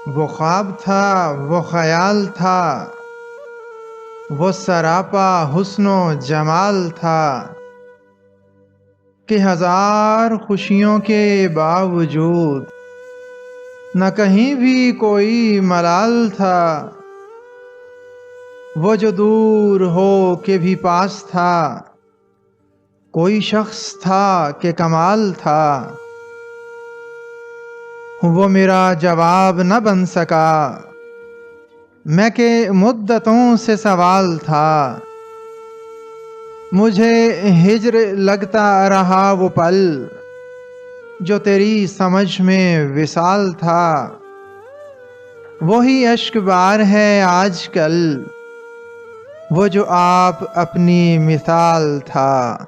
وہ خواب تھا، وہ خیال تھا، وہ سراپا حسن و جمال تھا کہ ہزار خوشیوں کے باوجود نہ کہیں بھی کوئی ملال تھا۔ وہ جو دور ہو کے بھی پاس تھا، کوئی شخص تھا کہ کمال تھا۔ وہ میرا جواب نہ بن سکا، میں کہ مدتوں سے سوال تھا۔ مجھے ہجر لگتا رہا وہ پل جو تیری سمجھ میں وصال تھا۔ وہی اشک بار ہے آج کل، وہ جو آپ اپنی مثال تھا۔